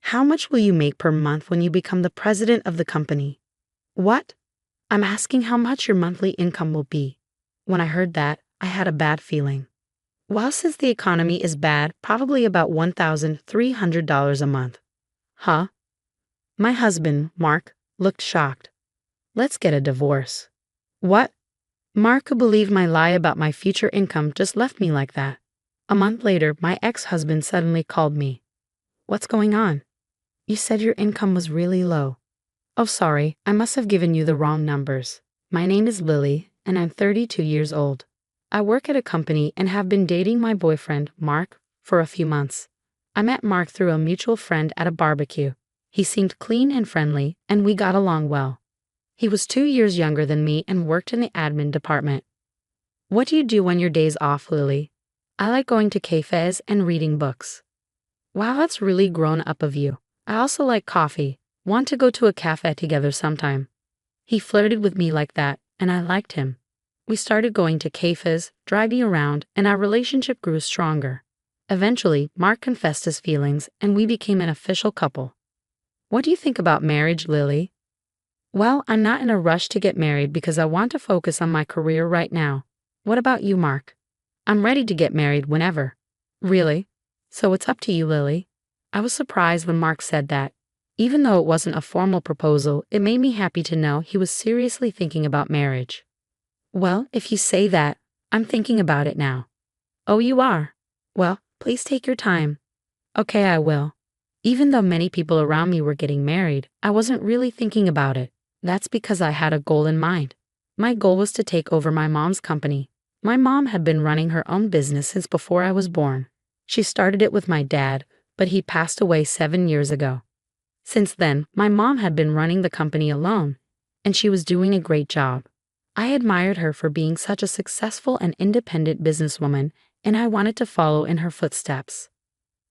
How much will you make per month when you become the president of the company? What? I'm asking how much your monthly income will be. When I heard that, I had a bad feeling. Well, since the economy is bad, probably about $1,300 a month. Huh? My husband, Mark, looked shocked. Let's get a divorce. What? Mark could believe my lie about my future income just left me like that. A month later, my ex-husband suddenly called me. What's going on? You said your income was really low. Oh, sorry, I must have given you the wrong numbers. My name is Lily, and I'm 32 years old. I work at a company and have been dating my boyfriend, Mark, for a few months. I met Mark through a mutual friend at a barbecue. He seemed clean and friendly, and we got along well. He was 2 years younger than me and worked in the admin department. What do you do on your days off, Lily? I like going to cafes and reading books. Wow, that's really grown up of you. I also like coffee. Want to go to a cafe together sometime. He flirted with me like that, and I liked him. We started going to cafes, driving around, and our relationship grew stronger. Eventually, Mark confessed his feelings, and we became an official couple. What do you think about marriage, Lily? Well, I'm not in a rush to get married because I want to focus on my career right now. What about you, Mark? I'm ready to get married whenever. Really? So it's up to you, Lily. I was surprised when Mark said that. Even though it wasn't a formal proposal, it made me happy to know he was seriously thinking about marriage. Well, if you say that, I'm thinking about it now. Oh, you are? Well, please take your time. Okay, I will. Even though many people around me were getting married, I wasn't really thinking about it. That's because I had a goal in mind. My goal was to take over my mom's company. My mom had been running her own business since before I was born. She started it with my dad, but he passed away 7 years ago. Since then, my mom had been running the company alone, and she was doing a great job. I admired her for being such a successful and independent businesswoman, and I wanted to follow in her footsteps.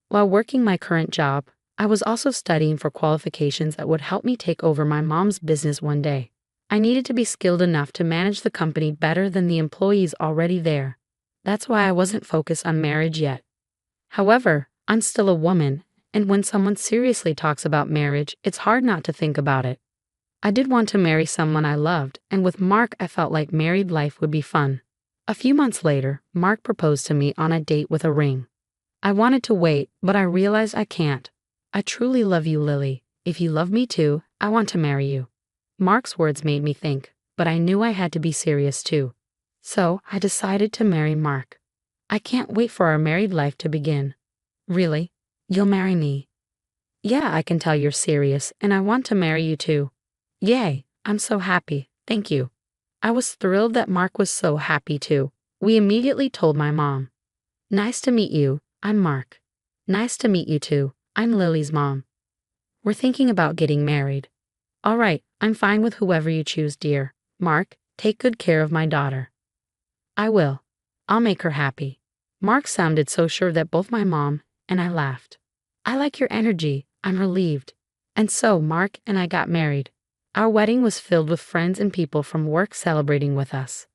While working my current job, I was also studying for qualifications that would help me take over my mom's business one day. I needed to be skilled enough to manage the company better than the employees already there. That's why I wasn't focused on marriage yet. However, I'm still a woman, and when someone seriously talks about marriage, it's hard not to think about it. I did want to marry someone I loved, and with Mark I felt like married life would be fun. A few months later, Mark proposed to me on a date with a ring. I wanted to wait, but I realized I can't. I truly love you, Lily. If you love me too, I want to marry you. Mark's words made me think, but I knew I had to be serious too. So I decided to marry Mark. I can't wait for our married life to begin. Really? You'll marry me? Yeah, I can tell you're serious, and I want to marry you too. Yay, I'm so happy, thank you. I was thrilled that Mark was so happy too. We immediately told my mom. Nice to meet you, I'm Mark. Nice to meet you too, I'm Lily's mom. We're thinking about getting married. All right, I'm fine with whoever you choose, dear. Mark, take good care of my daughter. I will. I'll make her happy. Mark sounded so sure that both my mom and I laughed. I like your energy, I'm relieved. And so Mark and I got married. Our wedding was filled with friends and people from work celebrating with us.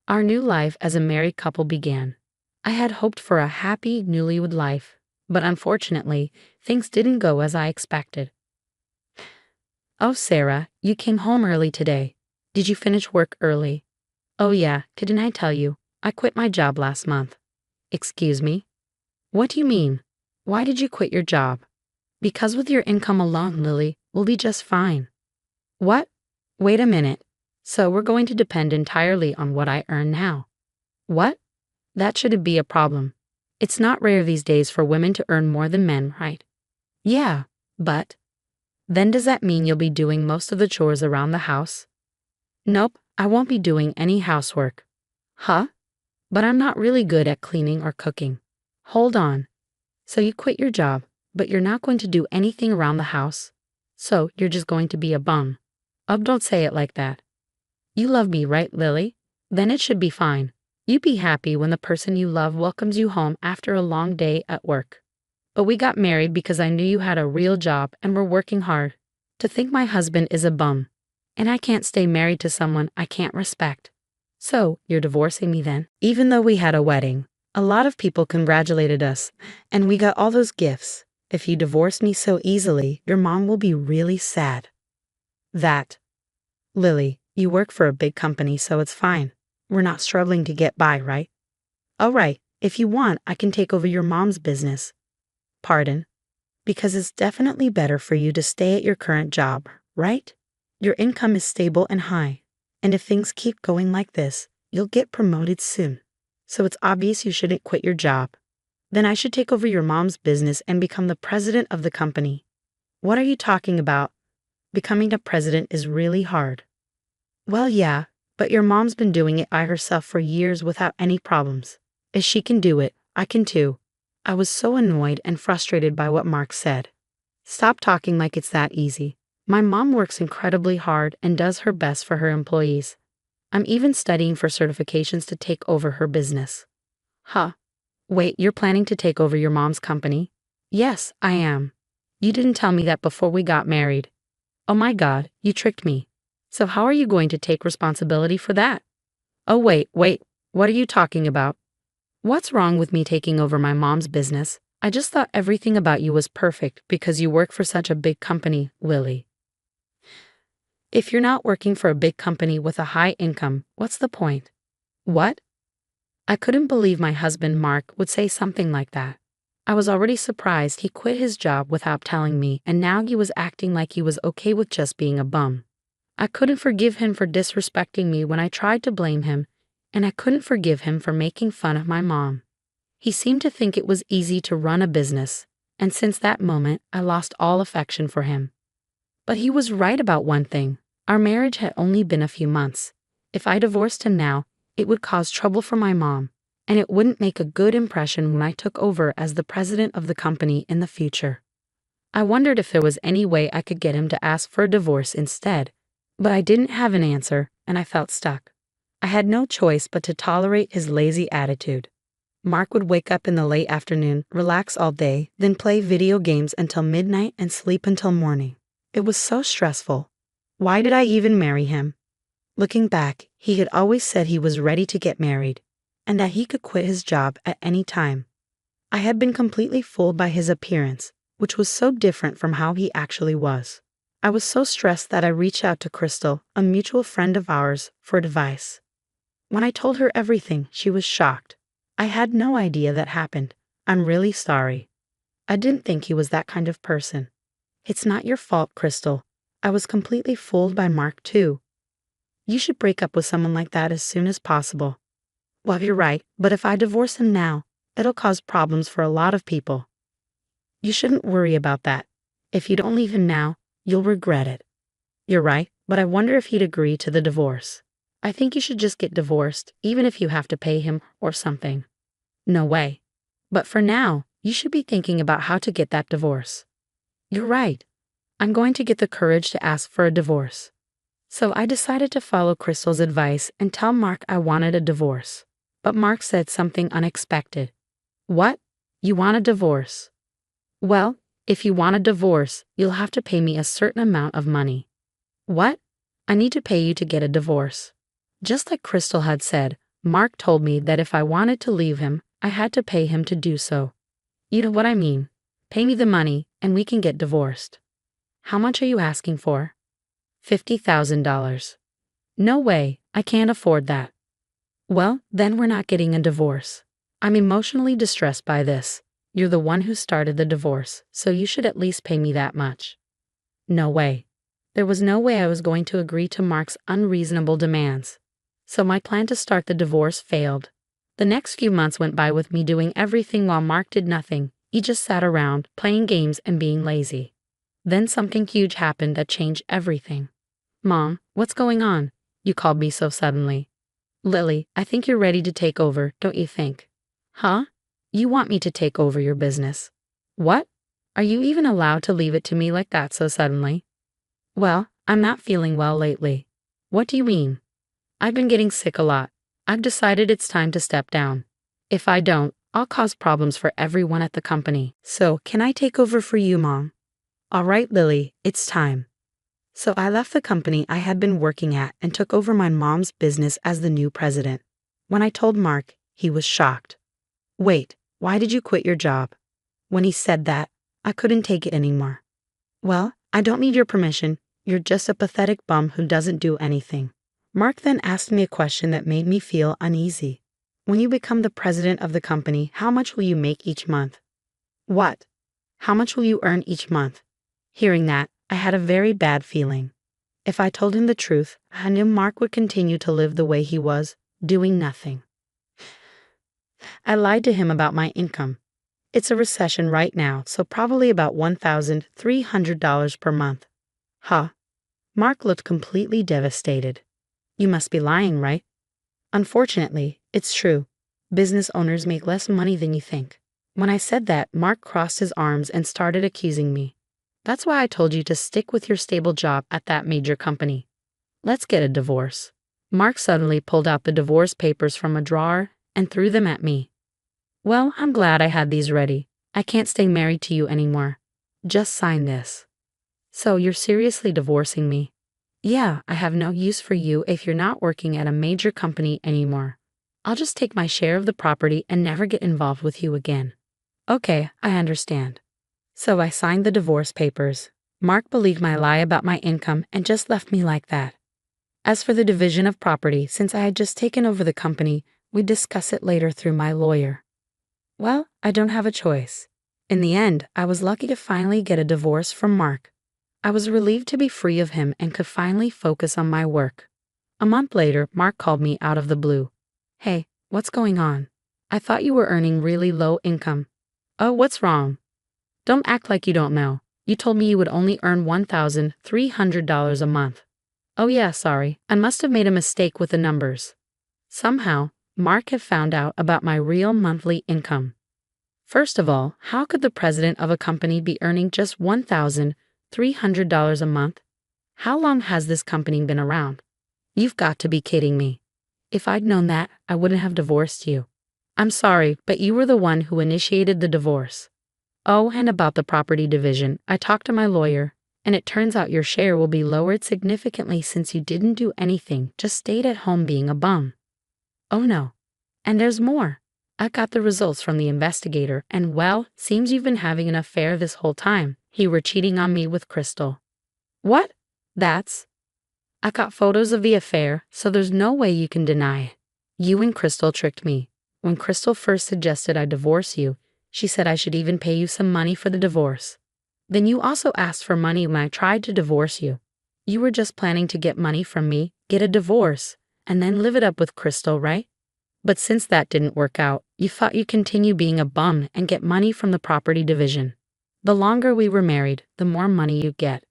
Our new life as a married couple began. I had hoped for a happy newlywed life, but unfortunately, things didn't go as I expected. Oh, Sarah, you came home early today. Did you finish work early? Oh yeah, didn't I tell you? I quit my job last month. Excuse me? What do you mean? Why did you quit your job? Because with your income alone, Lily, we'll be just fine. What? Wait a minute. So we're going to depend entirely on what I earn now. What? That shouldn't be a problem. It's not rare these days for women to earn more than men, right? Yeah, but... Then does that mean you'll be doing most of the chores around the house? Nope, I won't be doing any housework. Huh? But I'm not really good at cleaning or cooking. Hold on. So you quit your job, but you're not going to do anything around the house? So you're just going to be a bum. Don't say it like that. You love me, right, Lily? Then it should be fine. You be happy when the person you love welcomes you home after a long day at work. But we got married because I knew you had a real job and were working hard. To think my husband is a bum. And I can't stay married to someone I can't respect. So, you're divorcing me then? Even though we had a wedding, a lot of people congratulated us, and we got all those gifts. If you divorce me so easily, your mom will be really sad. That. Lily, you work for a big company, so it's fine. We're not struggling to get by, right? All right, if you want, I can take over your mom's business. Pardon? Because it's definitely better for you to stay at your current job, right? Your income is stable and high. And if things keep going like this, you'll get promoted soon. So it's obvious you shouldn't quit your job. Then I should take over your mom's business and become the president of the company. What are you talking about? Becoming a president is really hard. Well, yeah, but your mom's been doing it by herself for years without any problems. If she can do it, I can too. I was so annoyed and frustrated by what Mark said. Stop talking like it's that easy. My mom works incredibly hard and does her best for her employees. I'm even studying for certifications to take over her business. Huh. Wait, you're planning to take over your mom's company? Yes, I am. You didn't tell me that before we got married. Oh my God, you tricked me. So how are you going to take responsibility for that? Oh wait, what are you talking about? What's wrong with me taking over my mom's business? I just thought everything about you was perfect because you work for such a big company, Lily. If you're not working for a big company with a high income, what's the point? What? I couldn't believe my husband Mark would say something like that. I was already surprised he quit his job without telling me, and now he was acting like he was okay with just being a bum. I couldn't forgive him for disrespecting me when I tried to blame him, and I couldn't forgive him for making fun of my mom. He seemed to think it was easy to run a business, and since that moment, I lost all affection for him. But he was right about one thing. Our marriage had only been a few months. If I divorced him now, it would cause trouble for my mom, and it wouldn't make a good impression when I took over as the president of the company in the future. I wondered if there was any way I could get him to ask for a divorce instead, but I didn't have an answer, and I felt stuck. I had no choice but to tolerate his lazy attitude. Mark would wake up in the late afternoon, relax all day, then play video games until midnight and sleep until morning. It was so stressful. Why did I even marry him? Looking back, he had always said he was ready to get married, and that he could quit his job at any time. I had been completely fooled by his appearance, which was so different from how he actually was. I was so stressed that I reached out to Crystal, a mutual friend of ours, for advice. When I told her everything, she was shocked. I had no idea that happened. I'm really sorry. I didn't think he was that kind of person. It's not your fault, Crystal. I was completely fooled by Mark, too. You should break up with someone like that as soon as possible. Well, you're right, but if I divorce him now, it'll cause problems for a lot of people. You shouldn't worry about that. If you don't leave him now, you'll regret it. You're right, but I wonder if he'd agree to the divorce. I think you should just get divorced, even if you have to pay him or something. No way. But for now, you should be thinking about how to get that divorce. You're right. I'm going to get the courage to ask for a divorce. So I decided to follow Crystal's advice and tell Mark I wanted a divorce. But Mark said something unexpected. What? You want a divorce? Well, if you want a divorce, you'll have to pay me a certain amount of money. What? I need to pay you to get a divorce. Just like Crystal had said, Mark told me that if I wanted to leave him, I had to pay him to do so. You know what I mean. Pay me the money, and we can get divorced. How much are you asking for? $50,000. No way, I can't afford that. Well, then we're not getting a divorce. I'm emotionally distressed by this. You're the one who started the divorce, so you should at least pay me that much. No way. There was no way I was going to agree to Mark's unreasonable demands. So my plan to start the divorce failed. The next few months went by with me doing everything while Mark did nothing. He just sat around, playing games and being lazy. Then something huge happened that changed everything. Mom, what's going on? You called me so suddenly. Lily, I think you're ready to take over, don't you think? Huh? You want me to take over your business? What? Are you even allowed to leave it to me like that so suddenly? Well, I'm not feeling well lately. What do you mean? I've been getting sick a lot. I've decided it's time to step down. If I don't, I'll cause problems for everyone at the company. So, can I take over for you, Mom? All right, Lily, it's time. So I left the company I had been working at and took over my mom's business as the new president. When I told Mark, he was shocked. Wait, why did you quit your job? When he said that, I couldn't take it anymore. Well, I don't need your permission. You're just a pathetic bum who doesn't do anything. Mark then asked me a question that made me feel uneasy. When you become the president of the company, how much will you make each month? What? How much will you earn each month? Hearing that, I had a very bad feeling. If I told him the truth, I knew Mark would continue to live the way he was, doing nothing. I lied to him about my income. It's a recession right now, so probably about $1,300 per month. Huh? Mark looked completely devastated. You must be lying, right? Unfortunately, it's true. Business owners make less money than you think. When I said that, Mark crossed his arms and started accusing me. That's why I told you to stick with your stable job at that major company. Let's get a divorce. Mark suddenly pulled out the divorce papers from a drawer and threw them at me. Well, I'm glad I had these ready. I can't stay married to you anymore. Just sign this. So you're seriously divorcing me? Yeah, I have no use for you if you're not working at a major company anymore. I'll just take my share of the property and never get involved with you again. Okay, I understand. So I signed the divorce papers. Mark believed my lie about my income and just left me like that. As for the division of property, since I had just taken over the company, we'd discuss it later through my lawyer. Well, I don't have a choice. In the end, I was lucky to finally get a divorce from Mark. I was relieved to be free of him and could finally focus on my work. A month later, Mark called me out of the blue. Hey, what's going on? I thought you were earning really low income. Oh, what's wrong? Don't act like you don't know. You told me you would only earn $1,300 a month. Oh yeah, sorry. I must have made a mistake with the numbers. Somehow, Mark had found out about my real monthly income. First of all, how could the president of a company be earning just $1,300 a month? How long has this company been around? You've got to be kidding me. If I'd known that, I wouldn't have divorced you. I'm sorry, but you were the one who initiated the divorce. Oh, and about the property division, I talked to my lawyer, and it turns out your share will be lowered significantly since you didn't do anything, just stayed at home being a bum. Oh no. And there's more. I got the results from the investigator, and well, seems you've been having an affair this whole time. You were cheating on me with Crystal. What? I got photos of the affair, so there's no way you can deny it. You and Crystal tricked me. When Crystal first suggested I divorce you, she said I should even pay you some money for the divorce. Then you also asked for money when I tried to divorce you. You were just planning to get money from me, get a divorce, and then live it up with Crystal, right? But since that didn't work out, you thought you'd continue being a bum and get money from the property division. The longer we were married, the more money you'd get.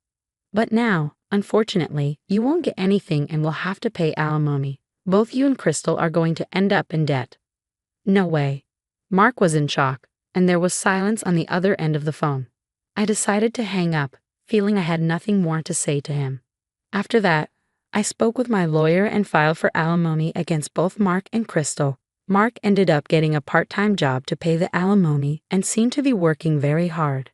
But now, unfortunately, you won't get anything and will have to pay alimony. Both you and Crystal are going to end up in debt. No way. Mark was in shock, and there was silence on the other end of the phone. I decided to hang up, feeling I had nothing more to say to him. After that, I spoke with my lawyer and filed for alimony against both Mark and Crystal. Mark ended up getting a part-time job to pay the alimony and seemed to be working very hard.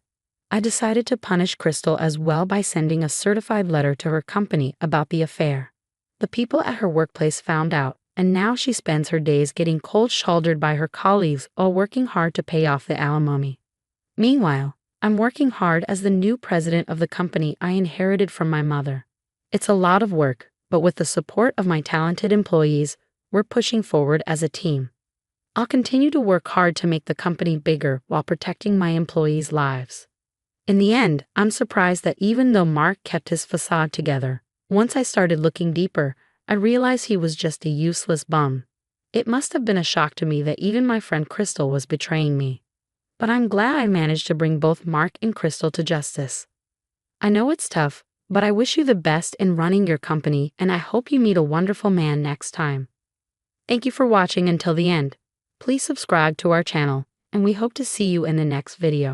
I decided to punish Crystal as well by sending a certified letter to her company about the affair. The people at her workplace found out, and now she spends her days getting cold-shouldered by her colleagues while working hard to pay off the alimony. Meanwhile, I'm working hard as the new president of the company I inherited from my mother. It's a lot of work, but with the support of my talented employees, we're pushing forward as a team. I'll continue to work hard to make the company bigger while protecting my employees' lives. In the end, I'm surprised that even though Mark kept his facade together, once I started looking deeper, I realized he was just a useless bum. It must have been a shock to me that even my friend Crystal was betraying me. But I'm glad I managed to bring both Mark and Crystal to justice. I know it's tough, but I wish you the best in running your company, and I hope you meet a wonderful man next time. Thank you for watching until the end. Please subscribe to our channel, and we hope to see you in the next video.